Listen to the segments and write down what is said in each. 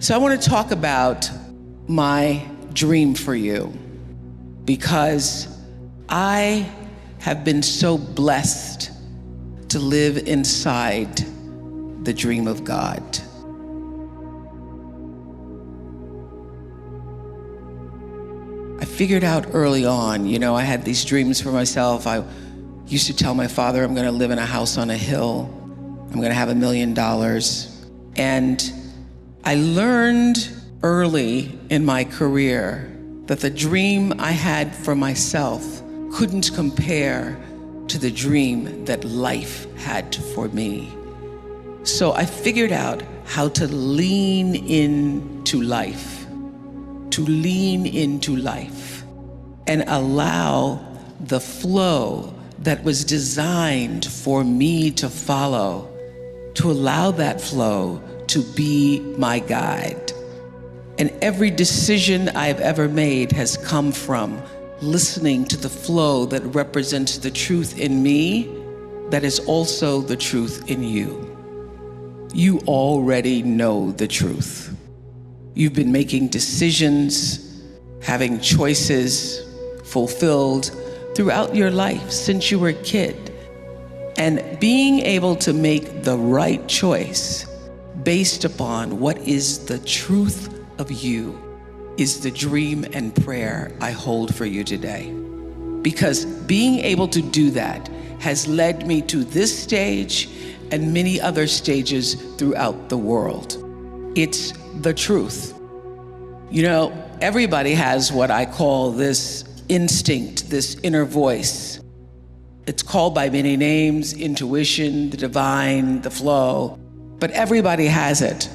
So I want to talk about my dream for you, because I have been so blessed to live inside the dream of God. I figured out early on, I had these dreams for myself. I used to tell my father, I'm going to live in a house on a hill. I'm going to have $1 million. And I learned early in my career that the dream I had for myself couldn't compare to the dream that life had for me. So I figured out how to lean into life, and allow the flow that was designed for me to follow, to allow that flow to be my guide. And every decision I've ever made has come from listening to the flow that represents the truth in me that is also the truth in you. You already know the truth. You've been making decisions, having choices fulfilled throughout your life since you were a kid. And being able to make the right choice based upon what is the truth of you is the dream and prayer I hold for you today. Because being able to do that has led me to this stage and many other stages throughout the world. It's the truth. Everybody has what I call this instinct, this inner voice. It's called by many names: intuition, the divine, the flow, but everybody has it.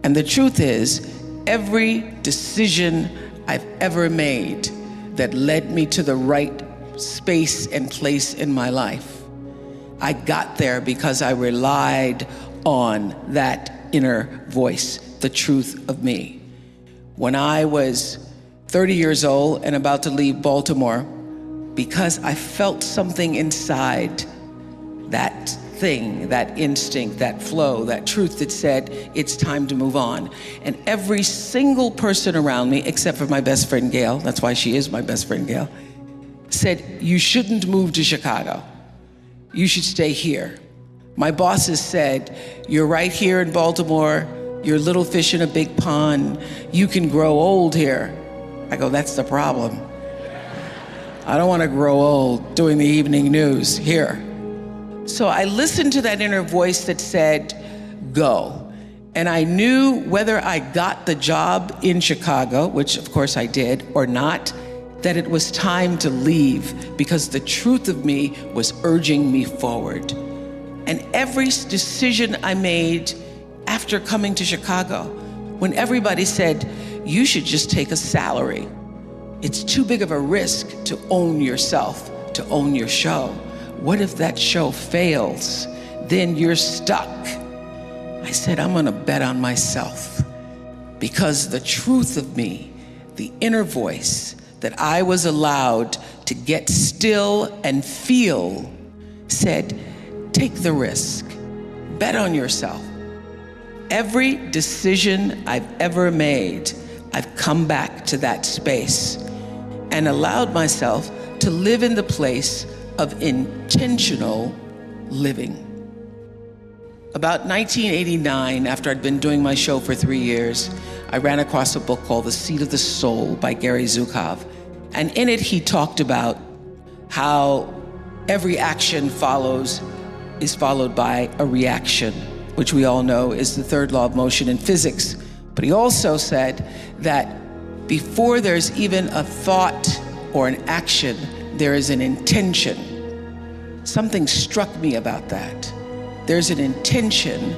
And the truth is, every decision I've ever made that led me to the right space and place in my life, I got there because I relied on that inner voice, the truth of me. When I was 30 years old and about to leave Baltimore, because I felt something inside, that thing, that instinct, that flow, that truth that said, it's time to move on. And every single person around me, except for my best friend, Gail, that's why she is my best friend, Gail, said, you shouldn't move to Chicago. You should stay here. My bosses said, you're right here in Baltimore. You're a little fish in a big pond. You can grow old here. I go, that's the problem. I don't want to grow old doing the evening news here. So I listened to that inner voice that said, go. And I knew whether I got the job in Chicago, which of course I did, or not, that it was time to leave because the truth of me was urging me forward. And every decision I made after coming to Chicago, when everybody said, you should just take a salary. It's too big of a risk to own yourself, to own your show. What if that show fails? Then you're stuck. I said, I'm gonna bet on myself, because the truth of me, the inner voice that I was allowed to get still and feel, said, take the risk, bet on yourself. Every decision I've ever made, I've come back to that space and allowed myself to live in the place of intentional living. About 1989, after I'd been doing my show for 3 years, I ran across a book called The Seat of the Soul by Gary Zukav. And in it, he talked about how every action is followed by a reaction, which we all know is the third law of motion in physics. But he also said that before there's even a thought or an action, there is an intention. Something struck me about that. There's an intention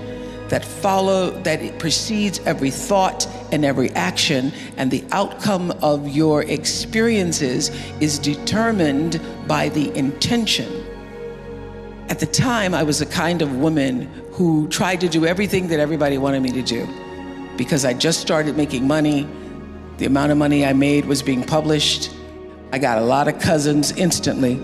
that it precedes every thought and every action, and the outcome of your experiences is determined by the intention. At the time, I was the kind of woman who tried to do everything that everybody wanted me to do, because I just started making money. The amount of money I made was being published. I got a lot of cousins instantly.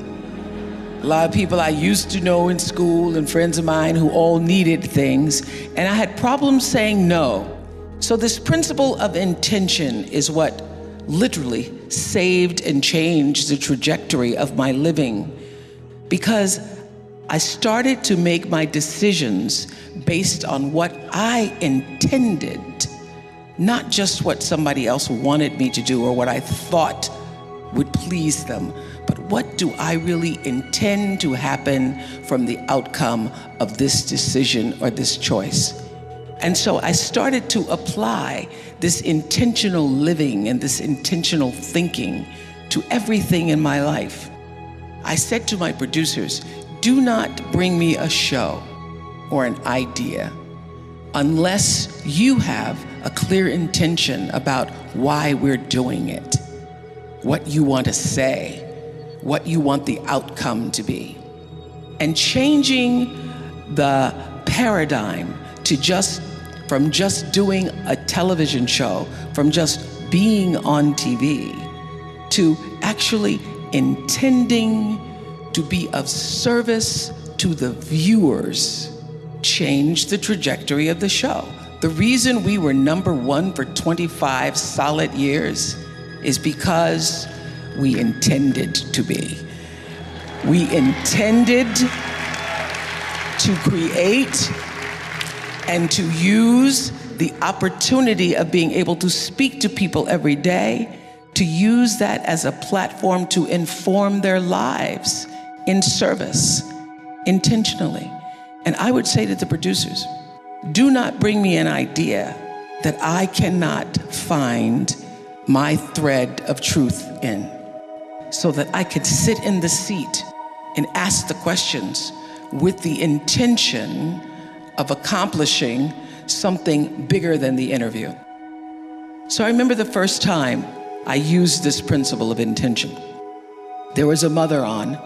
A lot of people I used to know in school and friends of mine who all needed things. And I had problems saying no So this principle of intention is what literally saved and changed the trajectory of my living, because I started to make my decisions based on what I intended, not just what somebody else wanted me to do or what I thought would please them, but what do I really intend to happen from the outcome of this decision or this choice? And so I started to apply this intentional living and this intentional thinking to everything in my life. I said to my producers, do not bring me a show or an idea unless you have a clear intention about why we're doing it, what you want to say, what you want the outcome to be. And changing the paradigm to from just doing a television show, from just being on TV, to actually intending to be of service to the viewers, changed the trajectory of the show. The reason we were #1 for 25 solid years is because we intended to be. We intended to create and to use the opportunity of being able to speak to people every day, to use that as a platform to inform their lives in service, intentionally. And I would say to the producers, do not bring me an idea that I cannot find my thread of truth in, so that I could sit in the seat and ask the questions with the intention of accomplishing something bigger than the interview. So I remember the first time I used this principle of intention. There was a mother on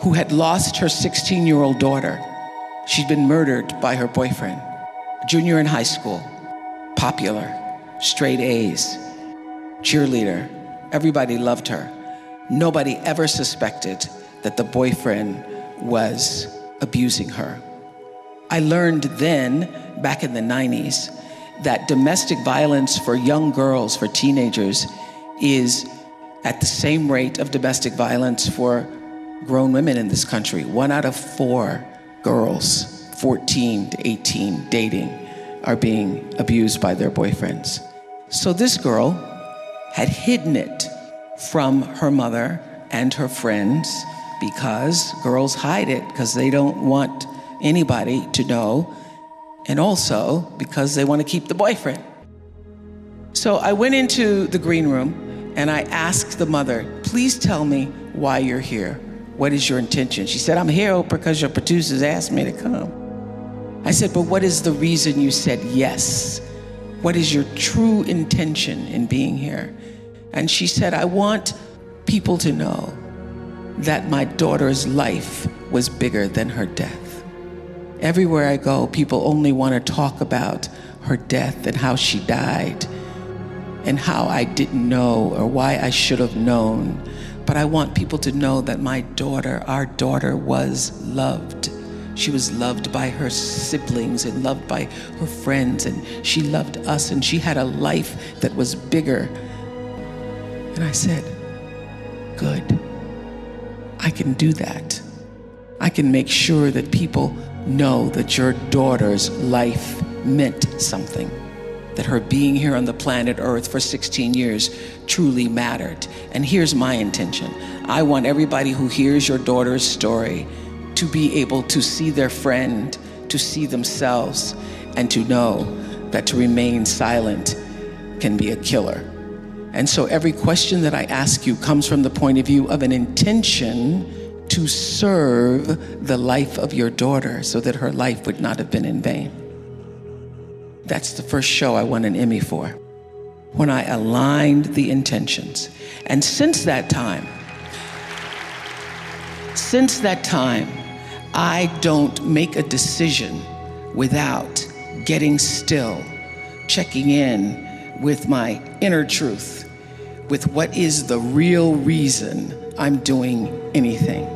who had lost her 16-year-old daughter. She'd been murdered by her boyfriend, junior in high school, popular, straight A's, cheerleader. Everybody loved her. Nobody ever suspected that the boyfriend was abusing her. I learned then, back in the 90s, that domestic violence for young girls, for teenagers, is at the same rate of domestic violence for grown women in this country. 1 out of 4 girls, 14 to 18, dating, are being abused by their boyfriends. So this girl had hidden it from her mother and her friends, because girls hide it because they don't want anybody to know, and also because they want to keep the boyfriend. So I went into the green room and I asked the mother, please tell me why you're here. What is your intention? She said, I'm here, Oprah, because your producers asked me to come. I said, but what is the reason you said yes? What is your true intention in being here? And she said, I want people to know that my daughter's life was bigger than her death. Everywhere I go, people only want to talk about her death and how she died and how I didn't know or why I should have known. But I want people to know that my daughter, our daughter, was loved. She was loved by her siblings and loved by her friends, and she loved us, and she had a life that was bigger. And I said, good, I can do that. I can make sure that people know that your daughter's life meant something, that her being here on the planet Earth for 16 years truly mattered. And here's my intention. I want everybody who hears your daughter's story to be able to see their friend, to see themselves, and to know that to remain silent can be a killer. And so every question that I ask you comes from the point of view of an intention to serve the life of your daughter so that her life would not have been in vain. That's the first show I won an Emmy for, when I aligned the intentions. And since that time, I don't make a decision without getting still, checking in with my inner truth, with what is the real reason I'm doing anything.